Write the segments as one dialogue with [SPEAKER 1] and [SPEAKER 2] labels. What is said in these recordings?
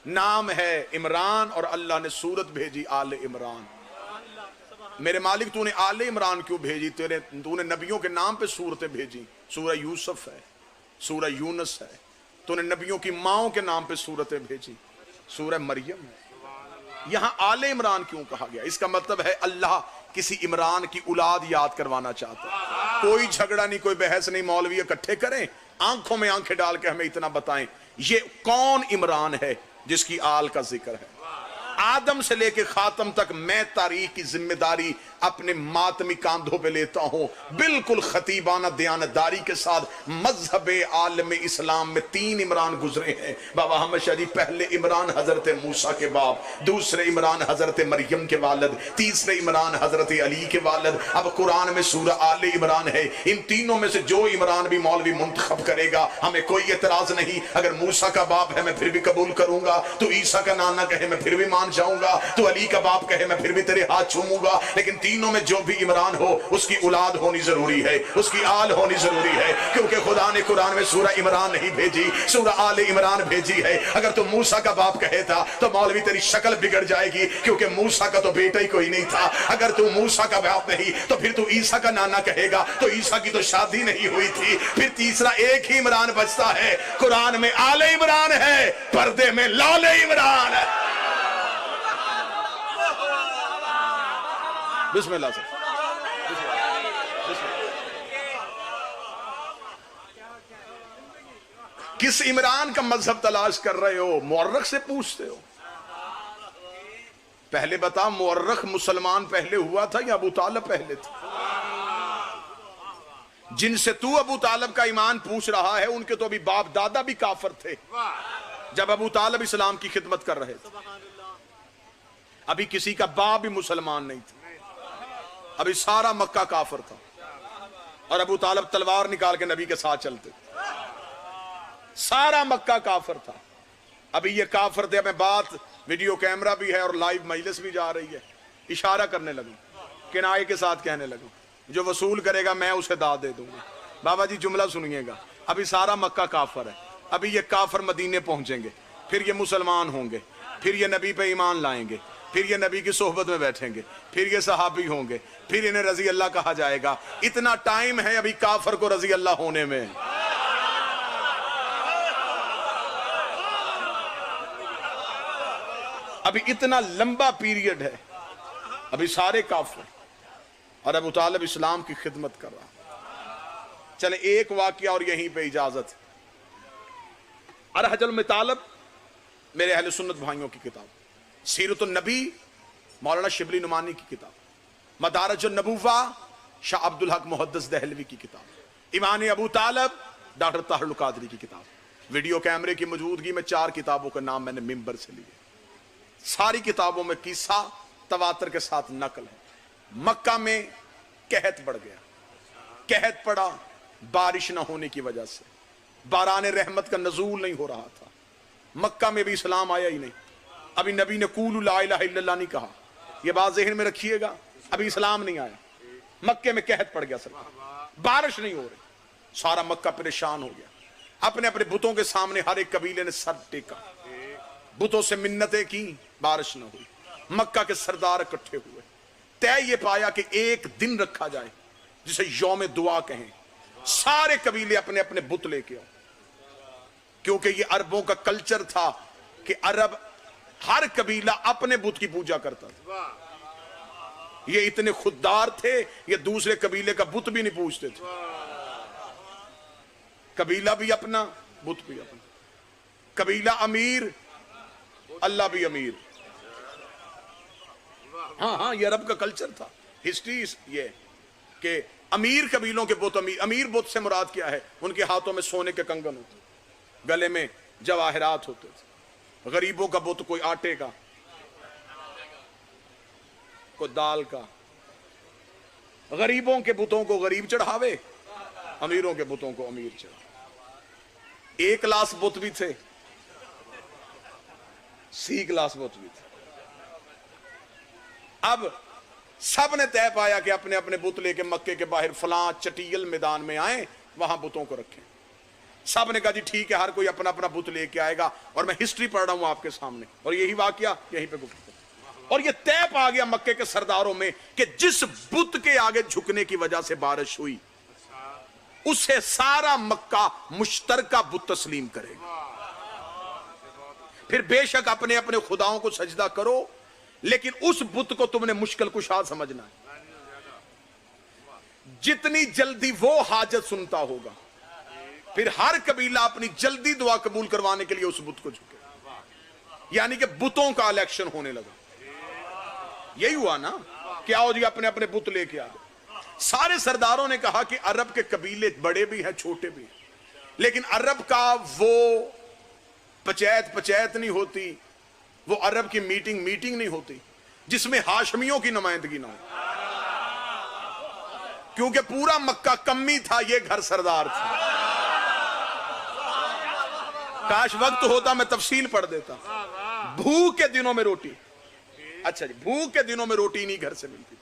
[SPEAKER 1] نام ہے عمران اور اللہ نے سورت بھیجی آل عمران. میرے مالک تو نے آل عمران کیوں بھیجی؟ تو نے نبیوں کے نام پہ سورتیں بھیجی. سورہ یوسف ہے، سورہ یونس ہے. تو نے نبیوں کی ماؤں کے نام پہ سورتیں بھیجی، سورہ مریم ہے. یہاں آل عمران کیوں کہا گیا؟ اس کا مطلب ہے اللہ کسی عمران کی اولاد یاد کروانا چاہتا ہے. کوئی جھگڑا نہیں، کوئی بحث نہیں. مولوی اکٹھے کریں، آنکھوں میں آنکھیں ڈال کے ہمیں اتنا بتائیں یہ کون عمران ہے جس کی آل کا ذکر ہے. آدم سے لے کے خاتم تک میں تاریخ کی ذمہ داری اپنے ماتمی کاندھوں پہ لیتا ہوں، بالکل خطیبانہ دیانتداری کے ساتھ. مذہب عالم اسلام میں 3 عمران گزرے ہیں بابا احمد شاہ جی. پہلے عمران حضرت موسیٰ کے باپ، دوسرے عمران حضرت مریم کے والد، تیسرے عمران حضرت علی کے والد. اب قرآن میں سورہ آل عمران ہے. ان تینوں میں سے جو عمران بھی مولوی منتخب کرے گا ہمیں کوئی اعتراض نہیں. اگر موسیٰ کا باپ ہے میں پھر بھی قبول کروں گا، تو عیسیٰ کا نانا کہے میں پھر بھی مان جاؤں گا، تو علی کا باپ کہے میں پھر بھی تیرے ہاتھ چوموں گا. لیکن تینوں میں جو بھی عمران ہو اس کی اولاد ہونی ضروری ہے، اس کی آل ہونی ضروری ہے. کیونکہ خدا نے قرآن میں سورہ عمران نہیں بھیجی، سورہ آل عمران بھیجی ہے. اگر تو موسیٰ کا باپ کہے تھا تو مولوی تیری شکل بگڑ جائے گی، کیونکہ موسیٰ کا تو بیٹا ہی کوئی نہیں تھا. اگر تو موسیٰ کا باپ نہیں تو پھر تو عیسیٰ کا نانا کہے گا، تو عیسیٰ کی تو شادی نہیں ہوئی تھی. پھر تیسرا ایک ہی عمران بچتا ہے. قرآن میں آل عمران ہے، پردے میں لال عمران ہے. بسم اللہ سے کس عمران کا مذہب تلاش کر رہے ہو؟ مورخ سے پوچھتے ہو؟ پہلے بتا، مورخ مسلمان پہلے ہوا تھا یا ابو طالب پہلے تھا؟ جن سے تو ابو طالب کا ایمان پوچھ رہا ہے ان کے تو ابھی باپ دادا بھی کافر تھے جب ابو طالب اسلام کی خدمت کر رہے تھے. ابھی کسی کا باپ بھی مسلمان نہیں تھا، ابھی سارا مکہ کافر تھا، اور ابو طالب تلوار نکال کے نبی کے ساتھ چلتے تھے. سارا مکہ کافر تھا. ابھی یہ کافر تھے. میں بات ویڈیو کیمرہ بھی ہے اور لائیو مجلس بھی جا رہی ہے. اشارہ کرنے لگوں، کنائے کے ساتھ کہنے لگوں، جو وصول کرے گا میں اسے داد دے دوں گا. بابا جی جملہ سنیے گا. ابھی سارا مکہ کافر ہے. ابھی یہ کافر مدینے پہنچیں گے، پھر یہ مسلمان ہوں گے، پھر یہ نبی پہ ایمان لائیں گے، پھر یہ نبی کی صحبت میں بیٹھیں گے، پھر یہ صحابی ہوں گے، پھر انہیں رضی اللہ کہا جائے گا. اتنا ٹائم ہے ابھی کافر کو رضی اللہ ہونے میں. ابھی اتنا لمبا پیریڈ ہے. ابھی سارے کافر اور ابو طالب اسلام کی خدمت کر رہا. چلے ایک واقعہ اور یہیں پہ اجازت. ارحج المطالب میرے اہل سنت بھائیوں کی کتاب، سیرت النبی مولانا شبلی نعمانی کی کتاب، مدارج النبوہ شاہ عبدالحق محدث دہلوی کی کتاب، ایمان ابو طالب ڈاکٹر طاہر القادری کی کتاب. ویڈیو کیمرے کی موجودگی میں 4 کتابوں کا نام میں نے ممبر سے لیے. ساری کتابوں میں قصہ تواتر کے ساتھ نقل ہے. مکہ میں قحط بڑھ گیا. قحط پڑا بارش نہ ہونے کی وجہ سے. باران رحمت کا نزول نہیں ہو رہا تھا. مکہ میں بھی اسلام آیا ہی نہیں. ابھی نبی نے قولوا لا الہ الا اللہ نہیں کہا. یہ بات ذہن میں رکھیے گا. ابھی اسلام نہیں آیا. مکے میں قحط پڑ گیا. سر بارش نہیں ہو رہی. سارا مکہ پریشان ہو گیا. اپنے اپنے بتوں کے سامنے ہر ایک قبیلے نے سر ٹیکا، بتوں سے منتیں کی، بارش نہ ہوئی. مکہ کے سردار اکٹھے ہوئے. طے یہ پایا کہ ایک دن رکھا جائے جسے یوم دعا کہیں. سارے قبیلے اپنے اپنے بت لے کے آؤ، کیونکہ یہ عربوں کا کلچر تھا کہ عرب ہر قبیلہ اپنے بت کی پوجا کرتا تھا. یہ اتنے خوددار تھے یہ دوسرے قبیلے کا بت بھی نہیں پوجتے تھے. قبیلہ بھی اپنا، بت بھی اپنا. قبیلہ امیر، اللہ بھی امیر. ہاں یہ عرب کا کلچر تھا. ہسٹری یہ کہ امیر قبیلوں کے بت امیر بت سے مراد کیا ہے؟ ان کے ہاتھوں میں سونے کے کنگن ہوتے، گلے میں جواہرات ہوتے تھے. غریبوں کا بت کوئی آٹے کا، کوئی دال کا. غریبوں کے بتوں کو غریب چڑھاوے، امیروں کے بتوں کو امیر چڑھاوے. 1 کلاس بت بھی تھے، سی کلاس بت بھی تھے. اب سب نے طے پایا کہ اپنے اپنے بت لے کے مکے کے باہر فلاں چٹیل میدان میں آئیں، وہاں بتوں کو رکھیں. سب نے کہا جی ٹھیک ہے، ہر کوئی اپنا اپنا بت لے کے آئے گا، اور میں ہسٹری پڑھ رہا ہوں آپ کے سامنے، اور یہی واقعہ یہیں پہ گفتگو، اور یہ طے پا گیا مکے کے سرداروں میں کہ جس بت کے آگے جھکنے کی وجہ سے بارش ہوئی اسے سارا مکہ مشترکہ بت تسلیم کرے گا، پھر بے شک اپنے اپنے خداؤں کو سجدہ کرو، لیکن اس بت کو تم نے مشکل کشا سمجھنا ہے۔ جتنی جلدی وہ حاجت سنتا ہوگا، پھر ہر قبیلہ اپنی جلدی دعا قبول کروانے کے لیے اس بت کو جھکے، یعنی کہ بتوں کا الیکشن ہونے لگا۔ یہی ہوا نا کہ آؤ جی اپنے اپنے بت لے کے آ گئے۔ سارے سرداروں نے کہا کہ عرب کے قبیلے بڑے بھی ہیں چھوٹے بھی ہیں، لیکن عرب کا وہ پچیت نہیں ہوتی، وہ عرب کی میٹنگ نہیں ہوتی جس میں ہاشمیوں کی نمائندگی نہ ہو، کیونکہ پورا مکہ کمی تھا، یہ گھر سردار تھا۔ کاش وقت ہوتا میں تفصیل پڑھ دیتا۔ بھوک کے دنوں میں روٹی، اچھا جی، بھوک کے دنوں میں روٹی نہیں گھر سے ملتی۔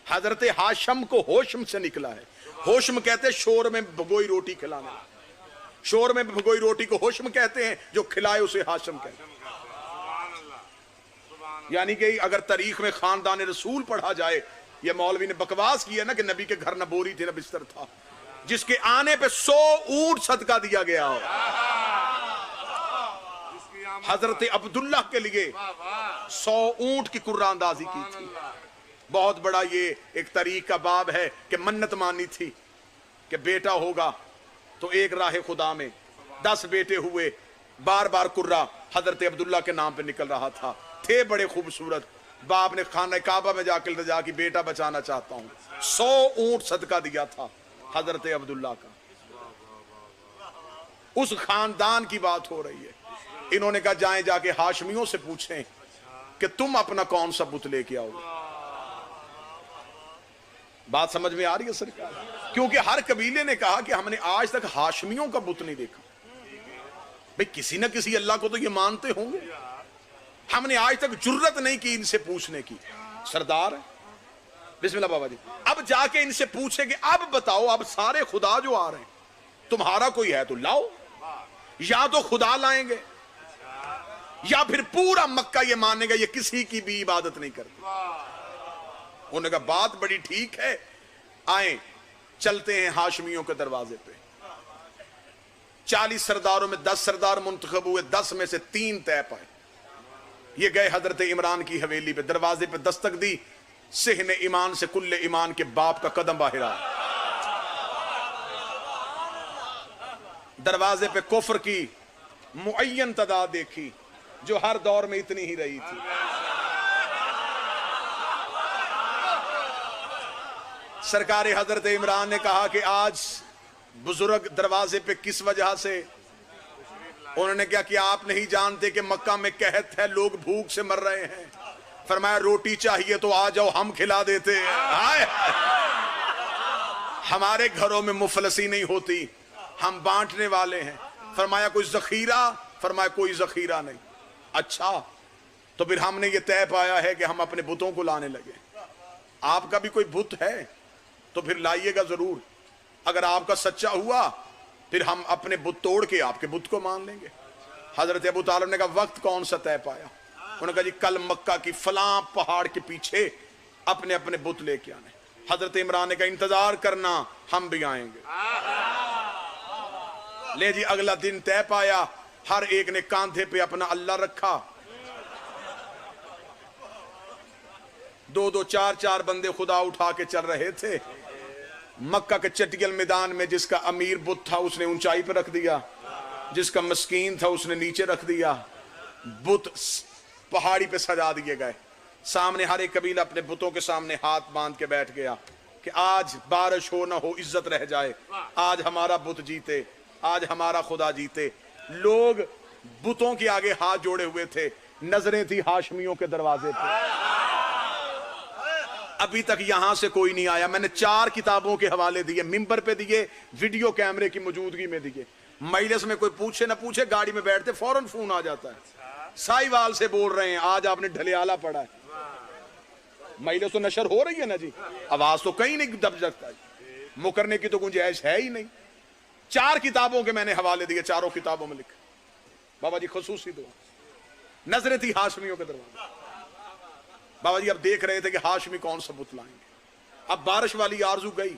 [SPEAKER 1] حضرت ہاشم کو ہوشم سے نکلا ہے، ہوشم کہتے شور میں بھگوئی روٹی کھلانا، شور میں بھگوئی روٹی کو ہوشم کہتے ہیں، جو کھلائے اسے ہاشم کہتے ہیں۔ یعنی کہ اگر تاریخ میں خاندان رسول پڑھا جائے، یہ مولوی نے بکواس کیا نا کہ نبی کے گھر نہ بوری تھی نہ بستر تھا، جس کے آنے پہ 100 اونٹ صدقہ دیا گیا ہو۔ حضرت عبداللہ کے لیے 100 اونٹ کی قرآن اندازی کی تھی۔ بہت بڑا یہ ایک تاریخ کا باب ہے کہ منت مانی تھی کہ بیٹا ہوگا تو ایک راہ خدا میں 10 بیٹے ہوئے، بار بار قرہ حضرت عبداللہ کے نام پہ نکل رہا تھا، تھے بڑے خوبصورت۔ باپ نے خانہ کعبہ میں جا کے التجا کی بیٹا بچانا چاہتا ہوں، 100 اونٹ صدقہ دیا تھا حضرت عبداللہ کا۔ اس خاندان کی بات ہو رہی ہے۔ انہوں نے کہا جائیں جا کے ہاشمیوں سے پوچھیں کہ تم اپنا کون سا بت لے کے آؤ گے۔ بات سمجھ میں آ رہی ہے سرکار؟ کیونکہ ہر قبیلے نے کہا کہ ہم نے آج تک ہاشمیوں کا بت نہیں دیکھا۔ بھئی کسی نہ کسی اللہ کو تو یہ مانتے ہوں گے، ہم نے آج تک جرت نہیں کی ان سے پوچھنے کی۔ سردار بسم اللہ بابا جی، اب جا کے ان سے پوچھے کہ اب بتاؤ، اب سارے خدا جو آ رہے ہیں تمہارا کوئی ہے تو لاؤ، یا تو خدا لائیں گے یا پھر پورا مکہ یہ مانے گا یہ کسی کی بھی عبادت نہیں کرتے۔ انہوں نے کہا بات بڑی ٹھیک ہے، آئیں چلتے ہیں ہاشمیوں کے دروازے پہ۔ 40 سرداروں میں 10 سردار منتخب ہوئے، 10 میں سے 3 طے پائے۔ یہ گئے حضرت عمران کی حویلی پہ، دروازے پہ دستک دی، صحن ایمان سے کل ایمان کے باپ کا قدم باہر آیا۔ دروازے پہ کفر کی معین تعداد دیکھی جو ہر دور میں اتنی ہی رہی تھی۔ سرکار حضرت عمران نے کہا کہ آج بزرگ دروازے پہ کس وجہ سے؟ انہوں نے کہا کہ آپ نہیں جانتے کہ مکہ میں قحط ہے، لوگ بھوک سے مر رہے ہیں؟ فرمایا روٹی چاہیے تو آ جاؤ، ہم کھلا دیتے ہیں۔ ہمارے گھروں میں مفلسی نہیں ہوتی، ہم بانٹنے والے ہیں۔ فرمایا کوئی ذخیرہ؟ فرمایا کوئی ذخیرہ نہیں۔ اچھا تو پھر ہم نے یہ طے پایا ہے کہ ہم اپنے بتوں کو لانے لگے۔ آپ کا بھی کوئی بت ہے تو پھر لائیے گا ضرور، اگر آپ کا سچا ہوا پھر ہم اپنے بت توڑ کے آپ کے بت کو مان لیں گے۔ حضرت ابو طالب نے کہا وقت کون سا طے پایا؟ انہوں نے کہا جی کل مکہ کی فلاں پہاڑ کے پیچھے اپنے اپنے بت لے کے آنے۔ حضرت عمران نے کہا انتظار کرنا، ہم بھی آئیں گے۔ لے جی اگلا دن طے پایا، ہر ایک نے کاندھے پہ اپنا اللہ رکھا، 2-2 4-4 بندے خدا اٹھا کے چل رہے تھے۔ مکہ کے چٹگل میدان میں جس کا امیر بت تھا اس نے اونچائی پہ رکھ دیا، جس کا مسکین تھا اس نے نیچے رکھ دیا، بت پہاڑی پہ سجا دیے گئے۔ سامنے ہر ایک قبیلہ اپنے بتوں کے سامنے ہاتھ باندھ کے بیٹھ گیا کہ آج بارش ہو نہ ہو عزت رہ جائے، آج ہمارا بت جیتے، آج ہمارا خدا جیتے۔ لوگ بتوں کے آگے ہاتھ جوڑے ہوئے تھے، نظریں تھی ہاشمیوں کے دروازے پہ۔ ابھی تک یہاں سے کوئی نہیں آیا۔ میں نے 4 کتابوں کے حوالے دیے، ممبر پہ دیے، ویڈیو کیمرے کی موجودگی میں دیے۔ مجلس میں کوئی پوچھے نہ پوچھے، گاڑی میں بیٹھتے فوراً فون آ جاتا ہے، سائی وال سے بول رہے ہیں آج آپ نے ڈھلیالہ پڑھا ہے۔ مجلس تو نشر ہو رہی ہے نا جی، آواز تو کہیں نہیں دب جاتا ہے، مکرنے کی تو گنجائش ہے ہی نہیں۔ 4 کتابوں کے میں نے حوالے دیے, چاروں کتابوں میں لکھے. بابا جی خصوصی دعا, نظریں تھی ہاشمیوں کے دروازے. بابا جی اب دیکھ رہے تھے کہ ہاشمی کون سا بت لائیں گے. اب بارش والی آرزو گئی,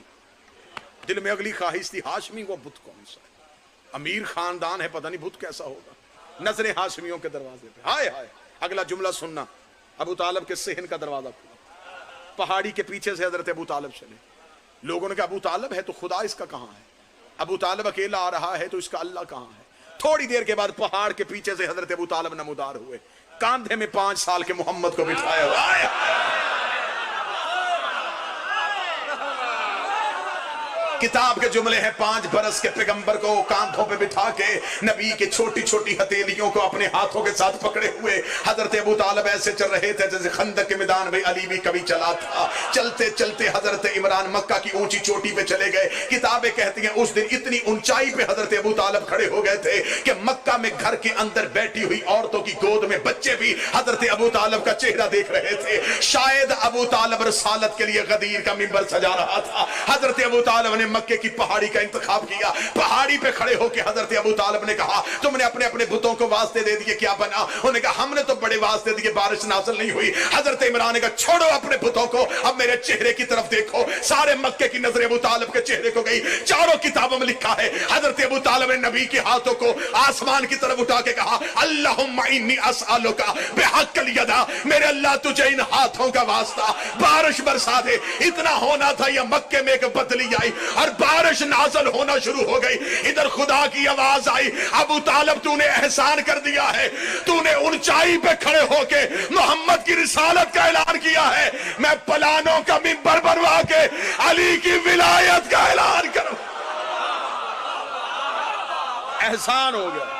[SPEAKER 1] دل میں اگلی خواہش تھی ہاشمی کو بت کون سا ہے, امیر خاندان ہے, پتہ نہیں بت کیسا ہوگا. نظریں ہاشمیوں کے دروازے پہ, ہائے ہائے. اگلا جملہ سننا, ابو طالب کے صحن کا دروازہ کھلا, پہاڑی کے پیچھے سے حضرت ابو طالب چلے. لوگوں نے کہا ابو طالب ہے تو خدا اس کا کہاں ہے, ابو طالب اکیلا آ رہا ہے تو اس کا اللہ کہاں ہے. تھوڑی دیر کے بعد پہاڑ کے پیچھے سے حضرت ابو طالب نمودار ہوئے, کاندھے میں 5 سال کے محمد کو بٹھایا ہوا. کتاب کے جملے ہیں, 5 برس کے پیغمبر کو کاندھوں پہ بٹھا کے نبی کے چھوٹی چھوٹی ہتھیلیوں کو اپنے ہاتھوں کے ساتھ پکڑے ہوئے حضرت ابو طالب ایسے چل رہے تھے جیسے خندق کے میدان میں علی بھی کبھی چلا تھا. چلتے چلتے حضرت عمران مکہ کی اونچی چوٹی پہ چلے گئے. کتابیں کہتی ہیں اس دن اتنی اونچائی پہ حضرت ابو طالب کھڑے ہو گئے تھے کہ مکہ میں گھر کے اندر بیٹھی ہوئی عورتوں کی گود میں بچے بھی حضرت ابو طالب کا چہرہ دیکھ رہے تھے. شاید ابو طالب رسالت کے لیے غدیر کا منبر سجا رہا تھا. حضرت ابو طالب نے مکے کی پہاڑی کا انتخاب کیا. پہاڑی پہ کھڑے ہو کے حضرت ابو طالب نے کہا تم نے اپنے اپنے بتوں کو واسطے دے دیے, کیا بنا؟ انہوں نے کہا ہم نے تو بڑے واسطے دیے, بارش نازل نہیں ہوئی. حضرت عمران نے کہا چھوڑو اپنے بتوں کو, اب میرے چہرے کی طرف دیکھو. سارے مکے کی نظر ابو طالب کے چہرے کو گئی. چاروں کتابوں میں لکھا ہے حضرت ابو طالب نے نبی کے ہاتھوں کو آسمان کی طرف اٹھا کے کہا اللہم انی اسألک بحق الیدا, میرے اللہ تجھے ان ہاتھوں کا واسطہ بارش برسا دے. اتنا ہونا تھا یا مکے میں ایک بدلی آئی اور بارش نازل ہونا شروع ہو گئی. ادھر خدا کی آواز آئی, ابو طالب تو نے احسان کر دیا ہے, تو نے اونچائی پہ کھڑے ہو کے محمد کی رسالت کا اعلان کیا ہے, میں پلانوں کا منبر بنوا کے علی کی ولایت کا اعلان کروں. احسان ہو گیا.